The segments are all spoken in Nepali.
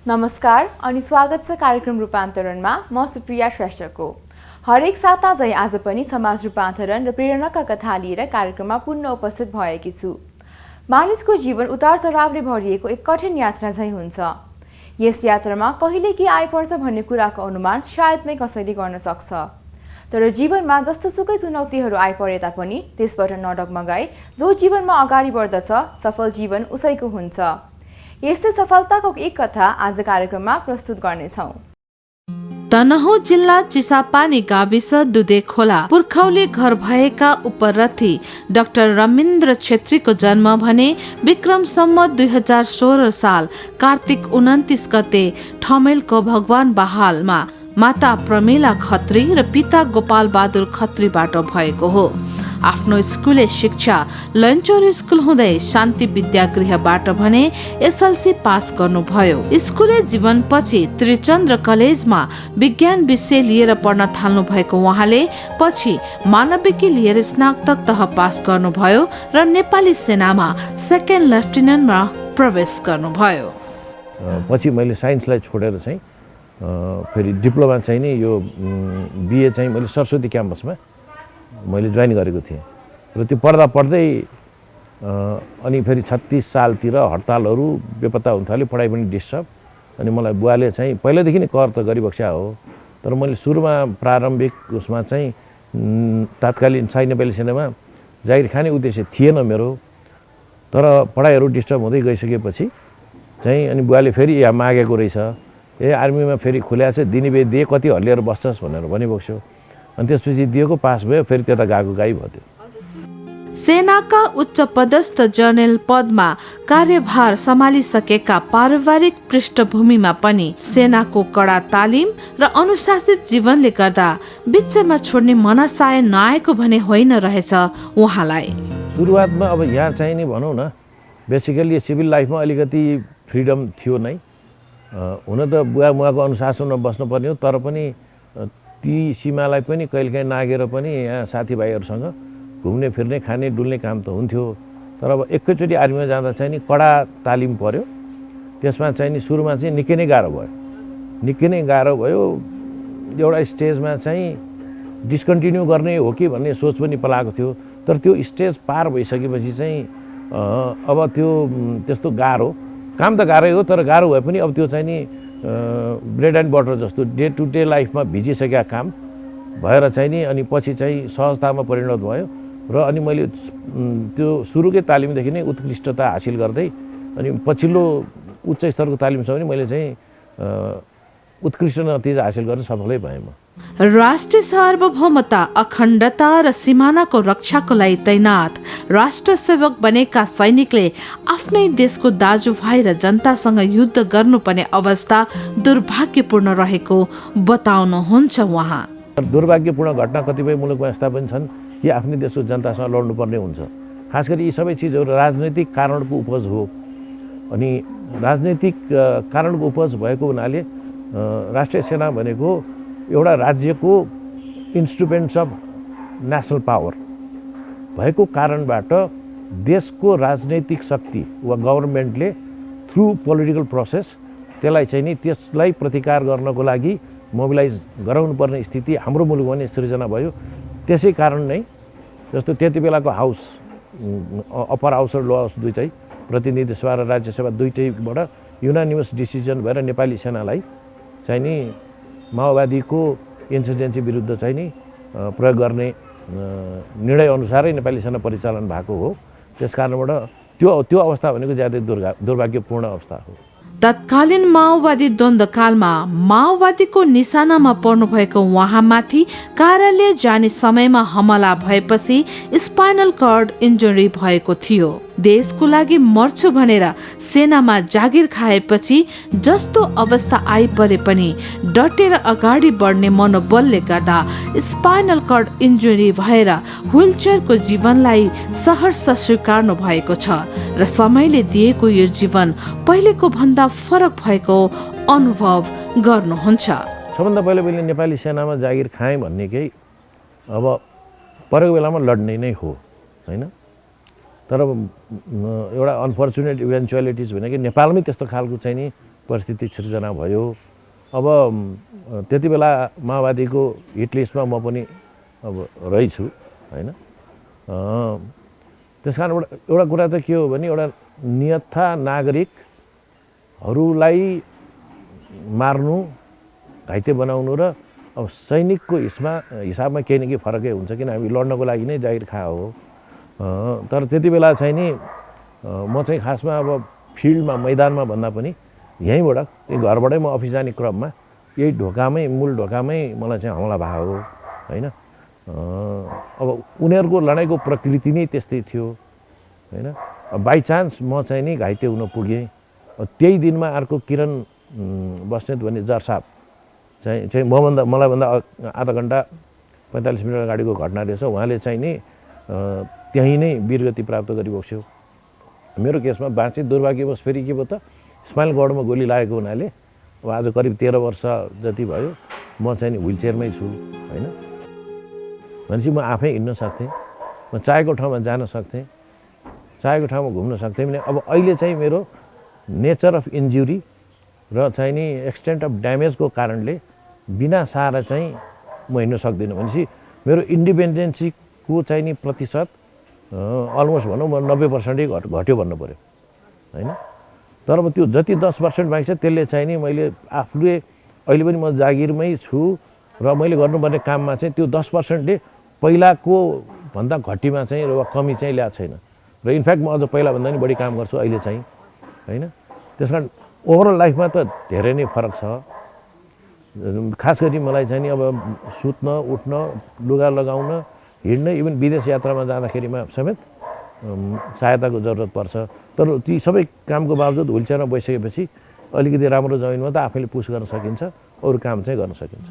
नमस्कार अनि स्वागत छ कार्यक्रम रूपान्तरणमा। म सुप्रिया श्रेष्ठको। हरेक साता झै आज पनि समाज रूपान्तरण र प्रेरणाका कथा लिएर कार्यक्रममा पुनः उपस्थित भएकी छु। मानिसको जीवन उतार चढावले भरिएको एक कठिन यात्रा झै हुन्छ। यस यात्रामा कहिले के आइपर्छ भन्ने कुराको अनुमान सायद नै कसैले गर्न सक्छ। तर जीवनमा जस्तोसुकै चुनौतीहरू आइपरे तापनि त्यसबाट नडगमगाई जो जीवनमा अगाडि बढ्दछ सफल जीवन उसैको हुन्छ। यस्तै सफलताको एक कथा आज कार्यक्रममा प्रस्तुत गर्नेछौँ। तनहुँ जिल्ला चिसापानी गाविस दुधे खोला पुर्खौली घर भएका उपरथी डाक्टर रमिन्द्र छेत्रीको जन्म भने विक्रम सम्वत 2016 साल कार्तिक 29 गते ठमेलको भगवान बहालमा माता प्रमिला खत्री र पिता गोपाल बहादुर खत्रीबाट भएको हो। आफ्नो स्कुले शिक्षा लन्चोर स्कुल हुँदै शान्ति विद्यागृहबाट भने एसएलसी पास गर्नुभयो। स्कुले जीवनपछि त्रिचन्द्र कलेजमा विज्ञान विषय लिएर पढ्न थाल्नु भएको उहाँले पछि मानविकी लिएर स्नातक तह पास गर्नुभयो र नेपाली सेनामा सेकेन्ड लेफ्टिनेन्टमा प्रवेश गर्नुभयो। पछि मैले साइन्सलाई छोडेर चाहिँ फेरि डिप्लोमा चाहिँ नि यो बिए चाहिँ मैले सरस्वती क्याम्पसमा मैले जोइन गरेको थिएँ र त्यो पढ्दा पढ्दै अनि फेरि 36 सालतिर हडतालहरू बेपत्ता हुन थाल्यो, पढाइ पनि डिस्टर्ब। अनि मलाई बुवाले चाहिँ पहिल्यैदेखि नै कर त गरिबक्स्या हो, तर मैले सुरुमा प्रारम्भिक उसमा चाहिँ तात्कालीन साई नेपाली सेनामा जागिर खाने उद्देश्य थिएन मेरो। तर पढाइहरू डिस्टर्ब हुँदै गइसकेपछि चाहिँ अनि बुवाले फेरि यहाँ मागेको रहेछ, आर्मीमा फेरि खुल्याछ दिने दिए कति हल्लिएर बस्छस् भनेर भनिबक्स्यो। अनि त्यसपछि दिएको पास भयो, फेरि त्यता गएको गाई भयो। सेनाका उच्च पदस्थ जर्नल पदमा कार्यभार सम्हालिसकेका पारिवारिक पृष्ठभूमिमा पनि सेनाको कडा तालिम र अनुशासित जीवनले गर्दा बिचमा छोड्ने मनसाय नआएको भने होइन रहेछ उहाँलाई। सुरुवातमा अब यहाँ चाहिँ नि भनौँ न, बेसिकली सिभिल लाइफमा अलिकति फ्रिडम थियो नै। हुन त बुवा मुवाको अनुशासनमा बस्नुपर्ने हो, तर पनि ती सीमालाई पनि कहिलेकाहीँ नागेर पनि यहाँ साथीभाइहरूसँग घुम्ने फिर्ने खाने डुल्ने काम त हुन्थ्यो। तर अब एकैचोटि आर्मीमा जाँदा चाहिँ नि कडा तालिम पर्यो। त्यसमा चाहिँ नि सुरुमा चाहिँ निकै नै गाह्रो भयो। एउटा स्टेजमा चाहिँ डिस्कन्टिन्यू गर्ने हो कि भन्ने सोच पनि पलाएको थियो। तर त्यो स्टेज पार भइसकेपछि चाहिँ अब त्यो त्यस्तो गाह्रो काम त गाह्रै हो, तर गाह्रो भए पनि अब त्यो चाहिँ नि ब्रेड एन्ड बटर जस्तो डे टु डे लाइफमा भिजिसकेका काम भएर चाहिँ नि अनि पछि चाहिँ सहजतामा परिणत भयो। र अनि मैले त्यो सुरुकै तालिमदेखि नै उत्कृष्टता हासिल गर्दै अनि पछिल्लो उच्च स्तरको तालिमसम्म पनि मैले चाहिँ उत्कृष्ट नतिजा हासिल गर्न सफलै भएँ म। राष्ट्रिय सार्वभौमता, अखण्डता र सिमानाको रक्षाको लागि तैनात राष्ट्र सेवक बनेका सैनिकले आफ्नै देशको दाजुभाइ र जनतासँग युद्ध गर्नुपर्ने अवस्था दुर्भाग्यपूर्ण रहेको बताउनुहुन्छ उहाँ। दुर्भाग्यपूर्ण घटना कतिपय मुलुकमा यस्ता पनि छन् कि आफ्नै देशको जनतासँग लड्नुपर्ने हुन्छ। खास गरी यी सबै चिजहरू राजनैतिक कारणको उपज हो। अनि राजनैतिक कारणको उपज भएको हुनाले राष्ट्रिय सेना भनेको एउटा राज्यको इन्स्ट्रुमेन्ट्स अफ नेसनल पावर भएको कारणबाट देशको राजनैतिक शक्ति वा गभर्मेन्टले थ्रु पोलिटिकल प्रोसेस त्यसलाई प्रतिकार गर्नको लागि मोबिलाइज गराउनुपर्ने स्थिति हाम्रो मुलुकमा नै सृजना भयो। त्यसै कारण नै जस्तो त्यति बेलाको हाउस, अप्पर हाउस र लोअर हाउस दुईटै, प्रतिनिधि सभा र राज्यसभा दुईटैबाट युनानिमस डिसिजन भएर नेपाली सेनालाई चाहिँ नि माओवादीको इन्सर्जेन्सी विरुद्ध चाहिँ नि प्रयोग गर्ने निर्णय अनुसारै नेपाली सेना परिचालन भएको हो। त्यस कारणबाट त्यो अवस्था भनेको ज्यादै दुर्भाग्यपूर्ण अवस्था हो। तत्कालीन माओवादी द्वन्द्वकालमा माओवादीको निशानामा पर्नुभएको उहाँमाथि कार्यालय जाने समयमा हमला भएपछि स्पाइनल कर्ड इन्जुरी भएको थियो। देशको लागि मर्छु भनेर सेनामा जागिर खाएपछि जस्तो अवस्था आइपरे पनि डटेर अगाडि बढ्ने मनोबलले गर्दा स्पाइनल कर्ड इन्जुरी भएर व्हिलचेयरको जीवनलाई सहर्ष स्वीकार्नु भएको छ र समयले दिएको यो जीवन पहिलेको भन्दा फरक भएको अनुभव गर्नुहुन्छ। सबभन्दा पहिले मैले नेपाली सेनामा जागिर खाएँ भन्ने केही अब परेको बेलामा लड्ने नै हो हैन। तर एउटा अनफर्चुनेट इभेन्चुअलिटिज भने कि नेपालमै त्यस्तो खालको चाहिँ नि परिस्थिति सिर्जना भयो। अब त्यति बेला माओवादीको हिट लिस्टमा म पनि अब रहेछु होइन। त्यस कारण एउटा कुरा त के हो भने एउटा नियत्था नागरिकहरूलाई मार्नु, घाइते बनाउनु र अब सैनिकको हिसाबमा केही न केही फरकै हुन्छ, किन हामी लड्नको लागि नै जागिर खा हो। तर त्यति बेला चाहिँ नि म चाहिँ खासमा अब फिल्डमा मैदानमा भन्दा पनि यहीँबाट घरबाटै म अफिस जाने क्रममा यही ढोकामै मूल ढोकामै मलाई चाहिँ हमला भएको हो होइन। अब उनीहरूको लडाइँको प्रकृति नै त्यस्तै थियो होइन। बाइचान्स म चाहिँ नि घाइते हुन पुगेँ। त्यही दिनमा अर्को किरण बस्नेत भन्ने जर्साप चाहिँ मलाई भन्दा आधा घन्टा 45 मिनट अगाडिको घटना रहेछ। उहाँले चाहिँ नि त्यहीँ नै वीरगति प्राप्त गरिबक्स्यो। मेरो केसमा बाँचे। दुर्भाग्यवश फेरि के भयो त, स्माइल गढमा गोली लागेको हुनाले अब आज करिब 13 वर्ष जति भयो म चाहिँ नि व्हिलचेयरमै छु होइन। भनेपछि म आफै हिँड्न सक्थेँ, म चाहेको ठाउँमा जान सक्थेँ, चाहेको ठाउँमा घुम्न सक्थेँ भने अब अहिले चाहिँ मेरो नेचर अफ इन्जुरी र चाहिँ नि एक्सटेन्ट अफ ड्यामेजको कारणले बिना सहारा चाहिँ म हिँड्न सक्दिनँ। भनेपछि मेरो इन्डिपेन्डेन्सीको चाहिँ नि प्रतिशत अलमोस्ट भनौँ म 90% घट्यो भन्नु पऱ्यो होइन। तर अब त्यो जति 10% बाँकी छ त्यसले चाहिँ नि मैले आफूले अहिले पनि म जागिरमै छु र मैले गर्नुपर्ने काममा चाहिँ त्यो 10%ले पहिलाको भन्दा घटीमा चाहिँ र कमी चाहिँ ल्याएको छैन र इनफ्याक्ट म अझ पहिलाभन्दा पनि बढी काम गर्छु अहिले चाहिँ होइन। त्यस कारण ओभरअल लाइफमा त धेरै नै फरक छ। खास गरी मलाई चाहिँ नि अब सुत्न, उठ्न, लुगा लगाउन, हिँड्न, इभन विदेश यात्रामा जाँदाखेरिमा समेत सहायताको जरुरत पर्छ। तर ती सबै कामको बावजुद व्हिलचेयरमा बसिसकेपछि अलिकति राम्रो जमिनमा त आफैले पुस गर्न सकिन्छ, अरू काम चाहिँ गर्न सकिन्छ।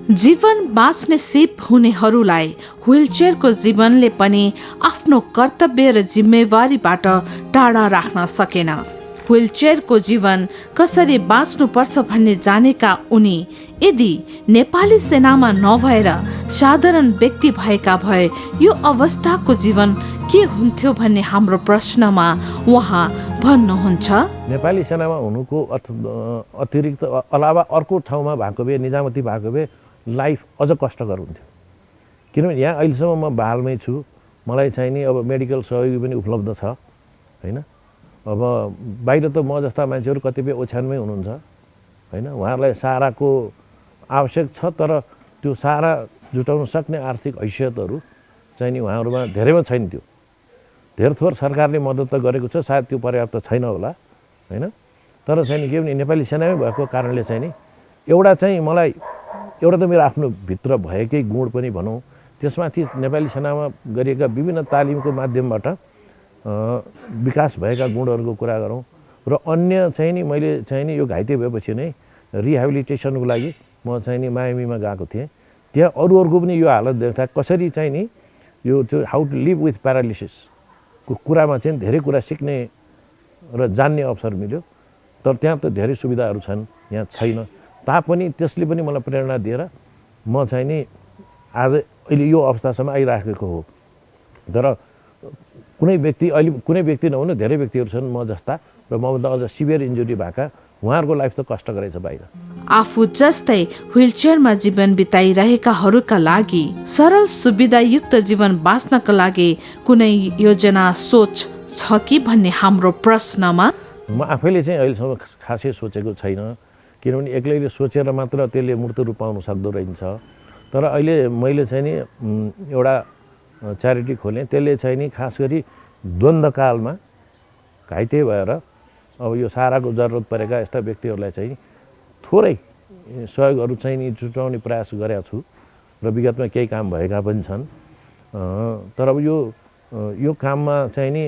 जीवन बाँच्ने सिप हुनेहरूलाई व्हिलचेयरको जीवनले पनि आफ्नो कर्तव्य र जिम्मेवारीबाट टाढा राख्न सकेन। व्हिलचेयरको जीवन कसरी बाँच्नुपर्छ भन्ने जानेका उनी यदि नेपाली सेनामा नभएर साधारण व्यक्ति भएका भए यो अवस्थाको जीवन के हुन्थ्यो भन्ने हाम्रो प्रश्नमा उहाँ भन्नुहुन्छ, नेपाली सेनामा हुनुको अतिरिक्त अलावा अर्को ठाउँमा भएको भए, निजामती भएको भए लाइफ अझ कष्टकर हुन्थ्यो। किनभने यहाँ अहिलेसम्म म बहालमै छु, मलाई चाहिँ नि अब मेडिकल सहयोगी पनि उपलब्ध छ होइन। अब बाहिर त म जस्ता मान्छेहरू कतिपय ओछ्यानमै हुनुहुन्छ होइन। उहाँहरूलाई सहाराको आवश्यक छ, तर त्यो सहारा जुटाउन सक्ने आर्थिक हैसियतहरू चाहिँ नि उहाँहरूमा धेरैमा छैन। त्यो धेर थोर सरकारले मद्दत त गरेको छ, सायद त्यो पर्याप्त छैन होला होइन। तर चाहिँ नि के भने नेपाली सेनामै भएको कारणले चाहिँ नि एउटा चाहिँ मलाई एउटा त मेरो आफ्नो भित्र भएकै गुण पनि भनौँ, त्यसमाथि नेपाली सेनामा गरिएका विभिन्न तालिमको माध्यमबाट विकास भएका गुणहरूको कुरा गरौँ र अन्य चाहिँ नि मैले चाहिँ नि यो घाइते भएपछि नै रिहेबिलिटेसनको लागि म चाहिँ नि मायामीमा गएको थिएँ। त्यहाँ अरूहरूको पनि यो हालत देख्दा कसरी चाहिँ नि यो हाउ टु लिभ विथ प्यारालिसिसको कुरामा चाहिँ धेरै कुरा सिक्ने र जान्ने अवसर मिल्यो। तर त्यहाँ त धेरै सुविधाहरू छन्, यहाँ छैन। तापनि त्यसले पनि मलाई प्रेरणा दिएर म चाहिँ नि आज अहिले यो अवस्थासम्म आइराखेको हो। तर कुनै व्यक्ति नहुनु धेरै व्यक्तिहरू छन् म जस्ता र मभन्दा अझ सिभियर इन्जुरी भएका, उहाँहरूको लाइफ त कष्टकरै छ बाहिर। आफू जस्तै व्हिलचेयरमा जीवन बिताइरहेकाहरूका लागि सरल सुविधायुक्त जीवन बाँच्नका लागि कुनै योजना सोच छ कि भन्ने हाम्रो प्रश्नमा म आफैले चाहिँ अहिलेसम्म खासै सोचेको छैन। किनभने एक्लैले सोचेर मात्र त्यसले मूर्त रूप पाउन सक्दो रहेछ। तर अहिले मैले चाहिँ नि एउटा च्यारिटी खोलेँ, त्यसले चाहिँ नि खास गरी द्वन्द्वकालमा घाइते भएर अब यो सहाराको जरुरत परेका यस्ता व्यक्तिहरूलाई चाहिँ थोरै सहयोगहरू चाहिँ नि जुटाउने प्रयास गरेको छु र विगतमा केही काम भएका पनि छन्। तर अब यो काममा चाहिँ नि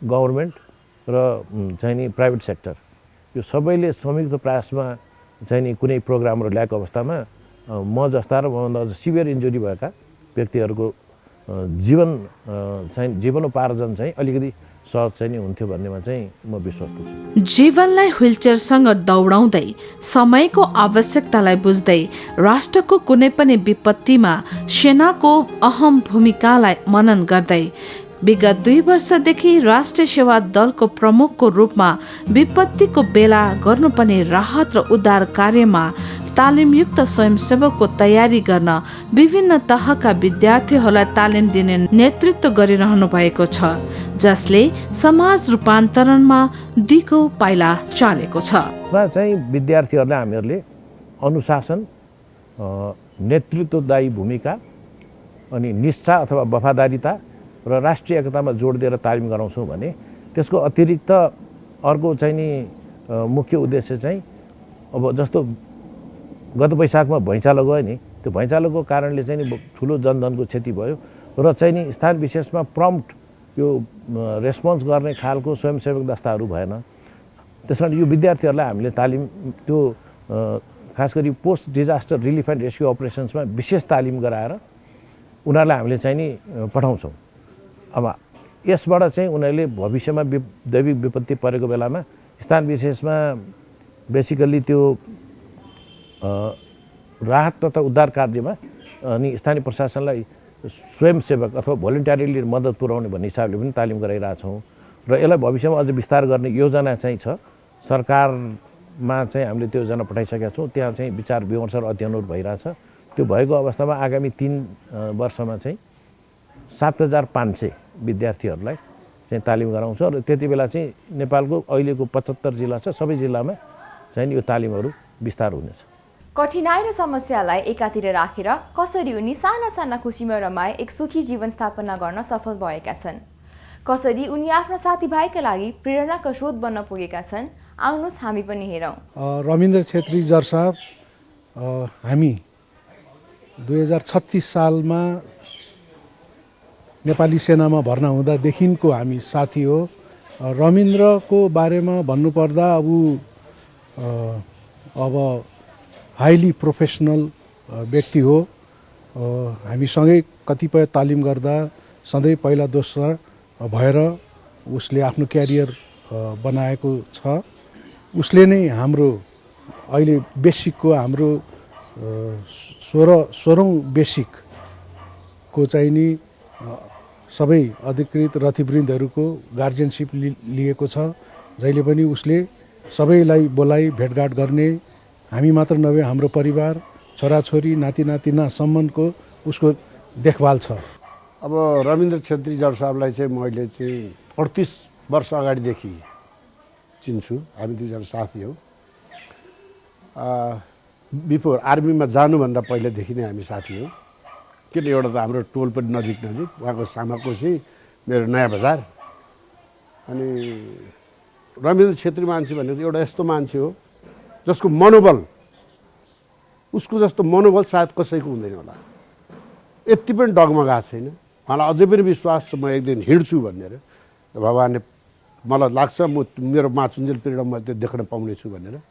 गभर्मेन्ट र चाहिँ नि प्राइभेट सेक्टर यो सबैले संयुक्त प्रयासमा चाहिँ नि कुनै प्रोग्रामहरू ल्याएको अवस्थामा म जस्ता र मभन्दा अझ सिभियर इन्जुरी भएका व्यक्तिहरूको जीवनोपार्जन चाहिँ अलिकति सहज चाहिँ नि हुन्थ्यो भन्नेमा चाहिँ म विश्वस्त छु। जीवनलाई व्हिलचेयरसँग दौडाउँदै समयको आवश्यकतालाई बुझ्दै राष्ट्रको कुनै पनि विपत्तिमा सेनाको अहम भूमिकालाई मनन गर्दै विगत 2 वर्षदेखि राष्ट्रिय सेवा दलको प्रमुखको रूपमा विपत्तिको बेला गर्नुपर्ने राहत र उद्धार कार्यमा तालिमयुक्त स्वयंसेवकको तयारी गर्न विभिन्न तहका विद्यार्थीहरूलाई तालिम दिने नेतृत्व गरिरहनु भएको छ, जसले समाज रूपान्तरणमा दिगो पाइला चालेको छ। चाहिँ विद्यार्थीहरूलाई हामीहरूले अनुशासन, नेतृत्वदायी भूमिका अनि निष्ठा अथवा वफादारिता र राष्ट्रिय एकतामा जोड दिएर तालिम गराउँछौँ भने त्यसको अतिरिक्त अर्को चाहिँ नि मुख्य उद्देश्य चाहिँ अब जस्तो गत वैशाखमा भैँचालो गयो नि, त्यो भैँचालोको कारणले चाहिँ नि ठुलो जनधनको क्षति भयो र चाहिँ नि स्थान विशेषमा प्रम्प्ट यो रेस्पोन्स गर्ने खालको स्वयंसेवक दस्ताहरू भएन। त्यस कारण यो विद्यार्थीहरूलाई हामीले तालिम त्यो खास गरी post disaster relief and rescue अपरेसन्समा विशेष तालिम गराएर उनीहरूलाई हामीले चाहिँ नि पठाउँछौँ। अब यसबाट चाहिँ उनीहरूले भविष्यमा दैविक विपत्ति परेको बेलामा स्थान विशेषमा बेसिकल्ली त्यो राहत तथा उद्धार कार्यमा अनि स्थानीय प्रशासनलाई स्वयंसेवक अथवा भोलिन्टियरली मद्दत पुर्याउने भन्ने हिसाबले पनि तालिम गराइरहेछौँ र यसलाई भविष्यमा अझ विस्तार गर्ने योजना चाहिँ छ। सरकारमा चाहिँ हामीले त्यो योजना पठाइसकेका छौँ। त्यहाँ चाहिँ विचार विमर्श र अध्ययनहरू भइरहेछ। त्यो भएको अवस्थामा आगामी 3 वर्षमा चाहिँ 7,500 विद्यार्थीहरूलाई चाहिँ तालिम गराउँछ र त्यति बेला चाहिँ नेपालको अहिलेको 75 जिल्ला छ, सबै जिल्लामा चाहिँ यो तालिमहरू विस्तार हुनेछ। कठिनाई र समस्यालाई एकातिर राखेर कसरी उनी साना साना खुसीमा रमाए एक सुखी जीवन स्थापना गर्न सफल भएका छन्, कसरी उनी आफ्ना साथीभाइका लागि प्रेरणाका स्रोत बन्न पुगेका छन्, आउनुहोस् हामी पनि हेरौँ। रविन्द्र छेत्री जर साहब हामी 2036 सालमा नेपाली सेनामा भर्ना हुँदादेखिको हामी साथी हो। रविन्द्रको बारेमा भन्नुपर्दा अब हाइली प्रोफेसनल व्यक्ति हो। हामीसँगै कतिपय तालिम गर्दा सधैँ पहिला दोस्रो भएर उसले आफ्नो क्यारियर बनाएको छ। उसले नै हाम्रो अहिले बेसिकको हाम्रो 16औं बेसिकको चाहिँ नि सबै अधिकृत रथीवृन्दहरूको गार्जियनसिप लिएको छ। जहिले पनि उसले सबैलाई बोलाइ भेटघाट गर्ने, हामी मात्र नभए हाम्रो परिवार, छोराछोरी, नाति नातिनासम्मको उसको देखभाल छ। अब रविन्द्र छेत्री जर साहबलाई चाहिँ मैले चाहिँ 38 वर्ष अगाडिदेखि चिन्छु। हामी दुईजना साथी हौ। बिफोर आर्मीमा जानुभन्दा पहिलेदेखि नै हामी साथी हौ। किन एउटा त हाम्रो टोल पनि नजिक उहाँको सामाकोशी, मेरो नयाँ बजार। अनि रविन्द्र छेत्री मान्छे भनेको एउटा यस्तो मान्छे हो जसको मनोबल, उसको जस्तो मनोबल सायद कसैको हुँदैन होला। यति पनि डगमगाएको छैन। उहाँलाई अझै पनि विश्वास छ म एक दिन हिँड्छु भनेर। भगवान्ले मलाई लाग्छ म मेरो माचुन्जेल पिरियडमा त्यो देख्न पाउनेछु भनेर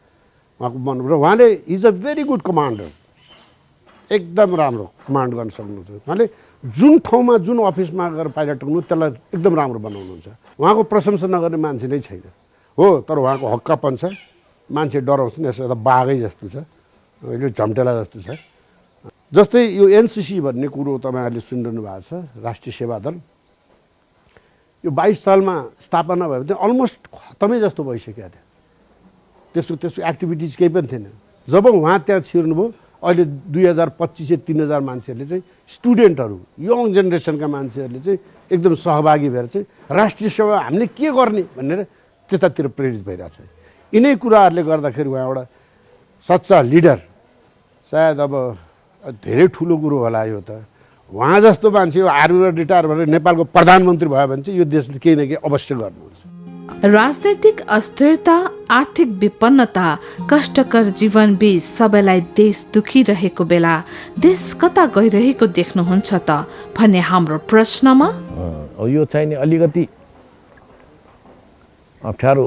उहाँको मन। र उहाँले is a very good commander, एकदम राम्रो कमान्ड गर्न सक्नुहुन्छ। उहाँले जुन ठाउँमा जुन अफिसमा गएर पाइलट हुनु त्यसलाई एकदम राम्रो बनाउनुहुन्छ। उहाँको प्रशंसा नगर्ने मान्छे नै छैन हो। तर उहाँको हक्कापन छ, मान्छे डराउँछन्। यसो त बाघै जस्तो छ, यो झम्टेला जस्तो छ। जस्तै यो एनसीसी भन्ने कुरो तपाईँहरूले सुनिरहनु भएको छ, राष्ट्रिय सेवा दल। यो 22 सालमा स्थापना भयो भने अलमोस्ट खतमै जस्तो भइसक्यो थियो। त्यसको एक्टिभिटिज केही पनि थिएन। जब उहाँ त्यहाँ छिर्नुभयो, अहिले 2025-3000 मान्छेहरूले चाहिँ स्टुडेन्टहरू, यङ जेनेरेसनका मान्छेहरूले चाहिँ एकदम सहभागी भएर चाहिँ राष्ट्रिय सेवा हामीले के गर्ने भनेर त्यतातिर प्रेरित भइरहेछ। यिनै कुराहरूले गर्दाखेरि उहाँ एउटा सच्चा लिडर। सायद अब धेरै ठुलो कुरो होला यो त। उहाँ जस्तो मान्छे आर्मीबाट रिटायर भएर नेपालको प्रधानमन्त्री भयो भने चाहिँ यो देशले केही न केही अवश्य गर्नुहुन्छ। राजनैतिक अस्थिरता, आर्थिक विपन्नता, कष्टकर जीवन बीच सबैलाई देश दुखी रहेको बेला देश कता गइरहेको देख्नुहुन्छ त भन्ने हाम्रो प्रश्नमा यो चाहिँ नि अलिकति अप्ठ्यारो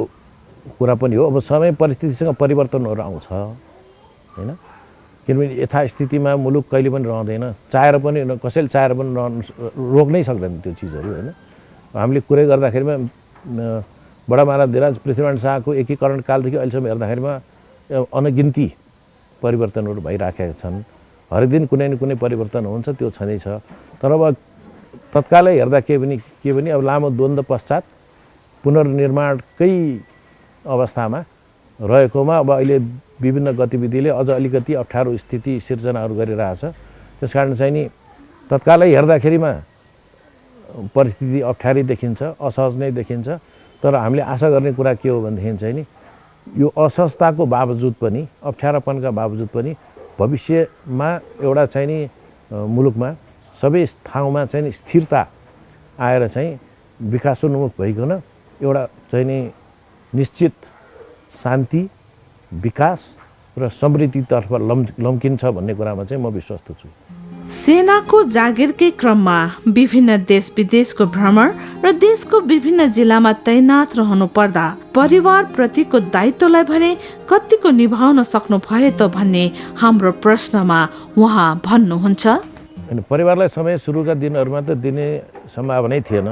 कुरा पनि हो। अब समय परिस्थितिसँग परिवर्तनहरू आउँछ हैन, किनभने यथास्थितिमा मुलुक कहिले पनि रहँदैन। चाहेर पनि कसैले चाहेर पनि रोक्नै सक्दैन त्यो चिजहरू हैन। हामीले कुरै गर्दाखेरिमा बडा महाराज धिराज पृथ्वीनारायण शाहको एकीकरण कालदेखि अहिलेसम्म हेर्दाखेरिमा अनगिन्ती परिवर्तनहरू भइराखेका छन्। हरेक दिन कुनै न कुनै परिवर्तन हुन्छ, त्यो छँदैछ। तर अब तत्कालै हेर्दा केही के भने अब लामो द्वन्द्व पश्चात पुनर्निर्माणकै अवस्थामा रहेकोमा अब अहिले विभिन्न गतिविधिले अझ अलिकति अप्ठ्यारो स्थिति सिर्जनाहरू गरिरहेछ। त्यसकारण चाहिँ नि तत्कालै हेर्दाखेरिमा परिस्थिति अप्ठ्यारै देखिन्छ, असहज नै देखिन्छ। तर हामीले आशा गर्ने कुरा के हो भनेदेखि चाहिँ नि यो असहजताको बावजुद पनि, अप्ठ्यारोपनका बावजुद पनि भविष्यमा एउटा चाहिँ नि मुलुकमा सबै ठाउँमा चाहिँ नि स्थिरता आएर चाहिँ विकासोन्मुख भइकन एउटा चाहिँ नि निश्चित शान्ति, विकास र समृद्धितर्फ लम्किन्छ भन्ने कुरामा चाहिँ म विश्वस्त छु। सेनाको जागिरकै क्रममा विभिन्न देश विदेशको भ्रमण र देशको विभिन्न जिल्लामा तैनात रहनु पर्दा परिवार प्रतिको दायित्वलाई भने कतिको निभाउन सक्नु भयो त भन्ने हाम्रो प्रश्नमा उहाँ भन्नुहुन्छ। अनि परिवारलाई समय सुरुका दिनहरूमा त दिने सम्भावनै थिएन।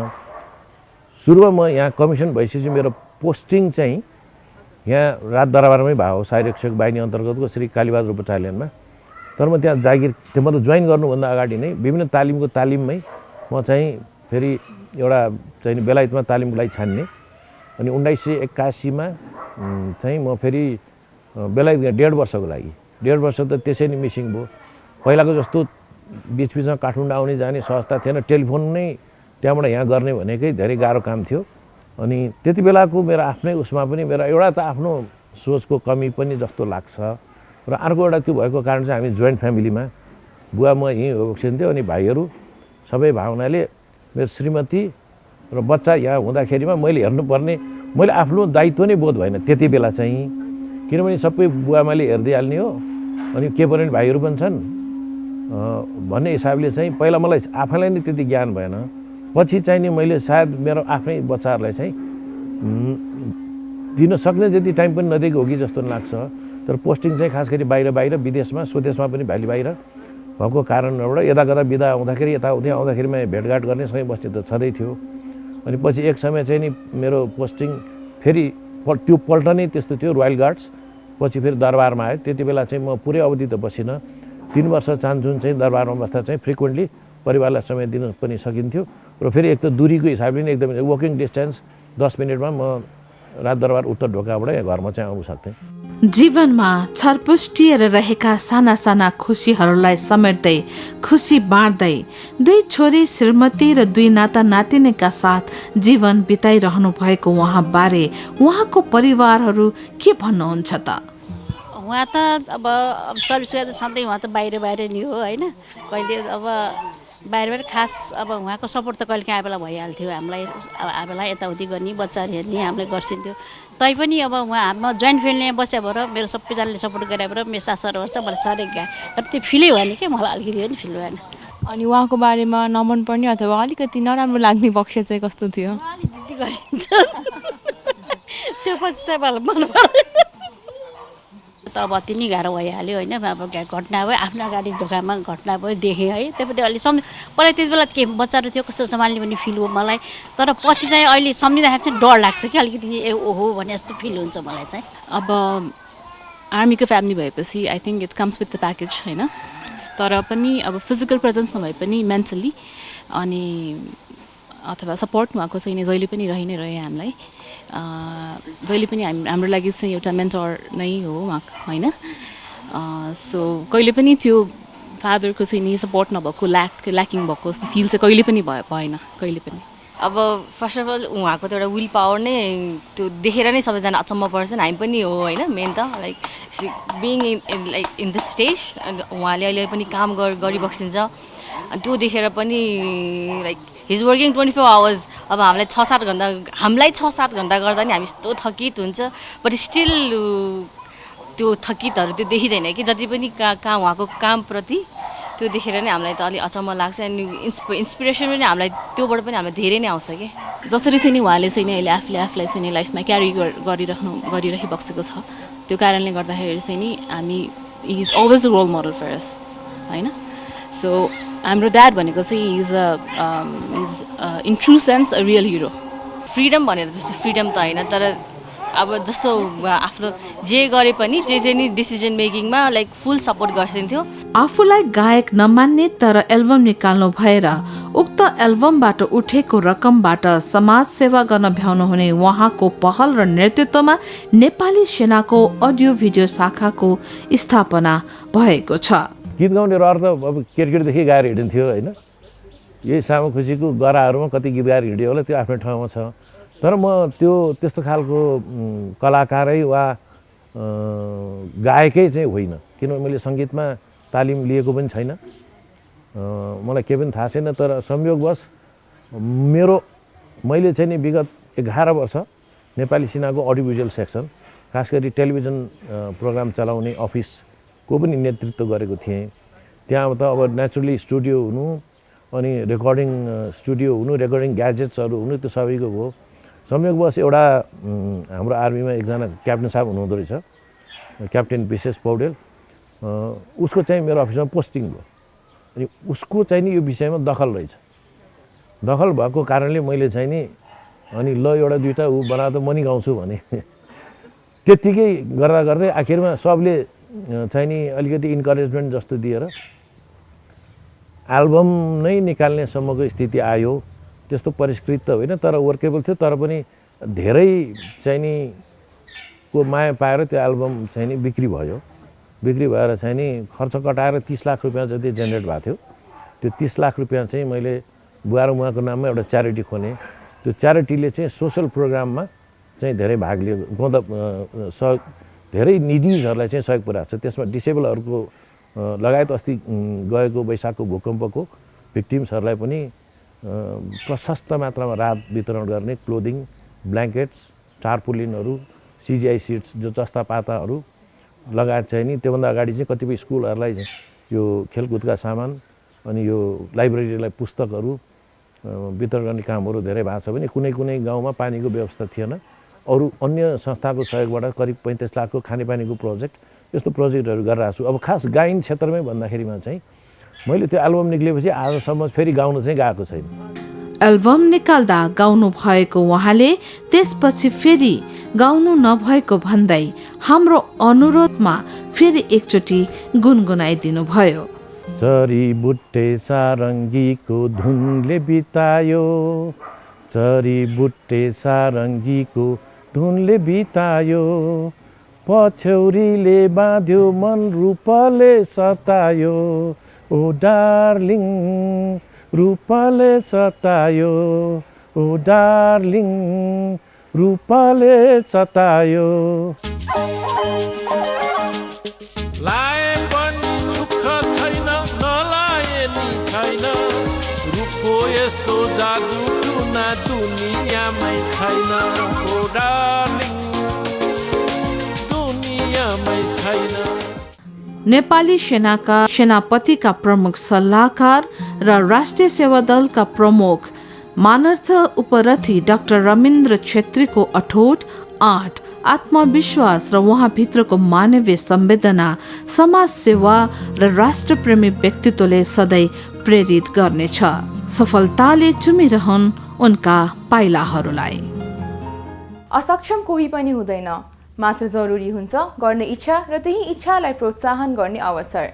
सुरुमा म यहाँ कमिसन भइसकेपछि मेरो पोस्टिङ चाहिँ यहाँ राजदरबारमै भयो, सहायक बाहिनी अन्तर्गतको श्री कालीबहादुर बटालियनमा। तर म त्यहाँ जागिर मतलब जोइन गर्नुभन्दा अगाडि नै विभिन्न तालिममै म चाहिँ फेरि एउटा चाहिँ बेलायतमा तालिमको लागि छान्ने। अनि 1981मा चाहिँ म फेरि बेलायत गएँ 1.5 वर्षको लागि। 1.5 वर्ष त त्यसै नै मिसिङ भयो। पहिलाको जस्तो बिचबिचमा काठमाडौँ आउने जाने सहजता थिएन। टेलिफोन नै त्यहाँबाट यहाँ गर्ने भनेकै धेरै गाह्रो काम थियो। अनि त्यति बेलाको मेरो आफ्नै उसमा पनि मेरो एउटा त आफ्नो सोचको कमी पनि जस्तो लाग्छ र अर्को एउटा त्यो भएको कारण चाहिँ हामी जोइन्ट फ्यामिलीमा बुवा म यहीँ बसिन्थ्यो अनि भाइहरू सबै भावनाले मेरो श्रीमती र बच्चा यहाँ हुँदाखेरिमा मैले हेर्नुपर्ने मैले आफ्नो दायित्व नै बोध भएन त्यति बेला चाहिँ, किनभने सबै बुवामाले हेरिदिइहाल्ने हो अनि के पनि भाइहरू पनि छन् भन्ने हिसाबले चाहिँ पहिला मलाई आफैलाई नै त्यति ज्ञान भएन। पछि चाहिँ नि मैले सायद मेरो आफ्नै बच्चाहरूलाई चाहिँ दिन सक्ने जति टाइम पनि नदिएको हो कि जस्तो लाग्छ। तर पोस्टिङ चाहिँ खास गरी बाहिर विदेशमा स्वदेशमा पनि बाहिर भएको कारणबाट यता गता बिदा आउँदाखेरि यताउति आउँदाखेरिमा भेटघाट गर्ने सँगै बस्ने त छँदै थियो। अनि पछि एक समय चाहिँ नि मेरो पोस्टिङ फेरि त्यो पल्ट नै त्यस्तो थियो, रोयल गार्ड्स। पछि फेरि दरबारमा आयो। त्यति बेला चाहिँ म पुरै अवधि त बसिनँ। 3 वर्ष चान्जुन चाहिँ दरबारमा बस्दा चाहिँ फ्रिक्वेन्टली परिवारलाई समय दिन पनि सकिन्थ्यो र फेरि एक त दूरीको हिसाबले नै एकदमै वकिङ डिस्टेन्स 10 मिनटमा म राजदरबार उत्तर ढोकाबाट घरमा चाहिँ आउनु सक्थेँ। जीवनमा छरपुष्टिएर रहेका साना साना खुसीहरूलाई समेट्दै खुसी बाँड्दै 2 छोरी श्रीमती र 2 नाता नातिनीका साथ जीवन बिताइरहनु भएको उहाँ बारे उहाँको परिवारहरू के भन्नुहुन्छ त? उहाँ त अब सर्भिस गर्दा सधैँ उहाँ त बाहिर नि हो होइन। कहिले अब बाहिर खास अब उहाँको सपोर्ट त कहिले काहीँ बेला भइहाल्थ्यो हामीलाई। बेला यताउति गर्ने बच्चाहरू हेर्ने हामीलाई गर्छिन्थ्यो। तैपनि अब उहाँ म जोइन्ट फ्यामिलीमा बस्या भएर मेरो सबैजनाले सपोर्ट गरे भएर मेरो सासुहरू गर्छ मलाई साह्रै गाए। तर त्यो फिलै भएन कि मलाई अलिकति पनि फिल भएन। अनि उहाँको बारेमा नमन पर्ने अथवा अलिकति नराम्रो लाग्ने पक्ष चाहिँ कस्तो थियो? अलिक जिद्दी गरिन्छ त्यो पछि चाहिँ मलाई मन पर्दैन। त अब अति नै गाह्रो भइहाल्यो होइन। अब घटना भयो आफ्नो अगाडि धोकामा घटना भयो देखेँ है। त्यहाँपछि अलि पहिला त्यति बेला के बच्चाहरू थियो कस्तो सम्हाल्ने भन्ने फिल हो मलाई। तर पछि चाहिँ अहिले सम्झिँदाखेरि चाहिँ डर लाग्छ कि अलिकति ओहो भने जस्तो फिल हुन्छ मलाई चाहिँ। अब आर्मीको फ्यामिली भएपछि I think it comes with the package होइन। तर पनि अब फिजिकल प्रेजेन्स नभए पनि मेन्टली अनि अथवा सपोर्ट उहाँको चाहिँ जहिले पनि रहि नै रह्यो हामीलाई। जहिले पनि हाम्रो लागि चाहिँ एउटा मेन्टर नै हो उहाँ होइन। सो कहिले पनि त्यो फादरको चाहिँ नि सपोर्ट नभएको ल्याकिङ भएको जस्तो फिल चाहिँ कहिले पनि भएन कहिले पनि। अब फर्स्ट अफ अल उहाँको त एउटा विल पावर नै त्यो देखेर नै सबैजना अचम्म पर्छन्। हामी पनि हो होइन। मेन त like being in the stage उहाँले अहिले पनि काम गरिबक्सिन्छ। अनि त्यो देखेर पनि लाइक हिज वर्किङ 24 आवर्स। अब हामीलाई 6-7 घन्टा हामीलाई 6-7 घन्टा गर्दा नि हामी यस्तो थकित हुन्छ। बट स्टिल त्यो थकितहरू त्यो देखिँदैन कि जति पनि कहाँ उहाँको कामप्रति त्यो देखेर नै हामीलाई त अलिक अचम्म लाग्छ। अनि इन्सपिरेसन पनि हामीलाई त्योबाट पनि हामीलाई धेरै नै आउँछ कि जसरी चाहिँ नि उहाँले चाहिँ नि अहिले आफूलाई चाहिँ नि लाइफमा क्यारी गरिराखिबसेको छ। त्यो कारणले गर्दाखेरि चाहिँ नि हामी is always a role model for us होइन। सो हाम्रो ड्याड भनेको चाहिँ is in true sense a real hero. Freedom भनेर जस्तो फ्रिडम त होइन तर अब जस्तो आफ्नो जे गरे पनि जे नि डिसिजन मेकिङमा लाइक फुल सपोर्ट गर्छिन्थ्यो। आफूलाई गायक नमान्ने तर एल्बम निकाल्नु भएर उक्त एल्बमबाट उठेको रकमबाट समाज सेवा गर्न भ्याउनु हुने उहाँको पहल र नेतृत्वमा नेपाली सेनाको अडियो भिडियो शाखाको स्थापना भएको छ। गीत गाउनेहरू अर्थ अब क्रिकेटदेखि गाएर हिँडिन्थ्यो होइन, यही सामु खुसीको गराहरूमा कति गीत गाएर हिँड्यो होला, त्यो आफ्नै ठाउँमा छ। तर म त्यस्तो खालको कलाकारै वा गायकै चाहिँ होइन, किनभने मैले सङ्गीतमा तालिम लिएको पनि छैन, मलाई केही पनि थाहा छैन। तर संयोगवश मैले चाहिँ नि विगत 11 वर्ष नेपाली सेनाको अडियो भिजुअल सेक्सन, खास गरी टेलिभिजन प्रोग्राम चलाउने अफिसको पनि नेतृत्व गरेको थिएँ। त्यहाँ त अब नेचुरली स्टुडियो हुनु, अनि रेकर्डिङ स्टुडियो हुनु, रेकर्डिङ ग्याजेट्सहरू हुनु, त्यो सबैको भयो। संयोगवश एउटा हाम्रो आर्मीमा एकजना क्याप्टेन साहब हुनुहुँदो रहेछ, क्याप्टेन विशेष पौडेल, उसको चाहिँ मेरो अफिसमा पोस्टिङ भयो। अनि उसको चाहिँ नि यो विषयमा दखल रहेछ। दखल भएको कारणले मैले चाहिँ नि अनि ल एउटा दुईवटा ऊ बनाएर म नि गाउँछु भने त्यत्तिकै गर्दा गर्दै आखिरमा सबले चाहिँ नि अलिकति इन्करेजमेन्ट जस्तो दिएर एल्बम नै निकाल्नेसम्मको स्थिति आयो। त्यस्तो परिष्कृत त होइन, तर वर्केबल थियो। तर पनि धेरै चाहिँ नि को माया पाएर त्यो एल्बम चाहिँ नि बिक्री भयो। बिक्री भएर चाहिँ नि खर्च कटाएर 30 लाख रुपियाँ जति जेनेरेट भएको थियो। त्यो 30 लाख रुपियाँ चाहिँ मैले बुवा र उहाँको नाममा एउटा च्यारिटी खोलेँ। त्यो च्यारिटीले चाहिँ सोसल प्रोग्राममा चाहिँ धेरै भाग लियो, सहयोग, धेरै निडिजहरूलाई चाहिँ सहयोग पुऱ्याएको छ। त्यसमा डिसेबलहरूको लगायत अस्ति गएको वैशाखको भूकम्पको भिक्टिम्सहरूलाई पनि प्रशस्त मात्रामा राहत वितरण गर्ने, क्लोदिङ, ब्ल्याङ्केट्स, टार्पुलिनहरू, सिजिआई सिट्स जो जस्ता पाताहरू लगायत चाहिँ नि त्योभन्दा अगाडि चाहिँ कतिपय स्कुलहरूलाई यो खेलकुदका सामान अनि यो लाइब्रेरीलाई पुस्तकहरू वितरण गर्ने कामहरू धेरै भएको छ भने कुनै कुनै गाउँमा पानीको व्यवस्था थिएन। अरू अन्य संस्थाको सहयोगबाट करिब 35 लाखको खानेपानीको प्रोजेक्ट, यस्तो प्रोजेक्टहरू गरिरहेको छु। अब खास गायन क्षेत्रमै भन्दाखेरिमा चाहिँ मैले त्यो एल्बम निक्लेपछि आजसम्म फेरि गाउन चाहिँ गएको छैन। एल्बम निकाल्दा गाउनु भएको उहाँले त्यसपछि फेरि गाउनु नभएको भन्दै हाम्रो अनुरोधमा फेरि एकचोटि गुनगुनाइदिनु भयो। चरी बुट्टे सारङ्गीको धुनले बितायो, चरी बुट्टे सारङ्गीको धुनले बितायो, पछ्यौरीले बाँध्यो मन रूपले सतायो, ओ डार्लिङ रूपले सतायो, ओ डार्लिङ रूपले सतायो। लाए पनि सुख छैन, नलाए नि छैन, रूपको यस्तो जादु टुना दुनियाँमै छैन, ओ डार्लिङ दुनियाँमै छैन। नेपाली सेनाका सेनापतिका प्रमुख सल्लाहकार र राष्ट्रिय सेवा दलका प्रमुख मानर्थ उपरथी डाक्टर रमिन्द्र छेत्रीको अठोट आँट, आत्मविश्वास र उहाँभित्रको मानवीय संवेदना, समाज सेवा र राष्ट्रप्रेमी व्यक्तित्वले सधैँ प्रेरित गर्नेछ। सफलताले चुमिरहन् उनका पाइलाहरूलाई। असक्षम कोही पनि हुँदैन, मात्र जरुरी हुन्छ गर्ने इच्छा र त्यही इच्छालाई प्रोत्साहन गर्ने अवसर।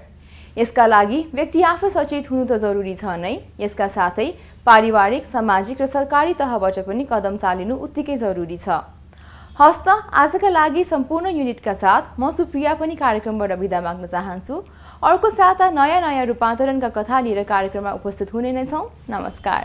यसका लागि व्यक्ति आफू सचेत हुनु त जरुरी छ नै, यसका साथै पारिवारिक, सामाजिक र सरकारी तहबाट पनि कदम चालिनु उत्तिकै जरुरी छ। हस्त आजका लागि सम्पूर्ण युनिटका साथ म सुप्रिया पनि कार्यक्रमबाट बिदा माग्न चाहन्छु। अर्को साता नयाँ नयाँ रूपान्तरणका कथा लिएर कार्यक्रममा उपस्थित हुने नै छौँ। नमस्कार।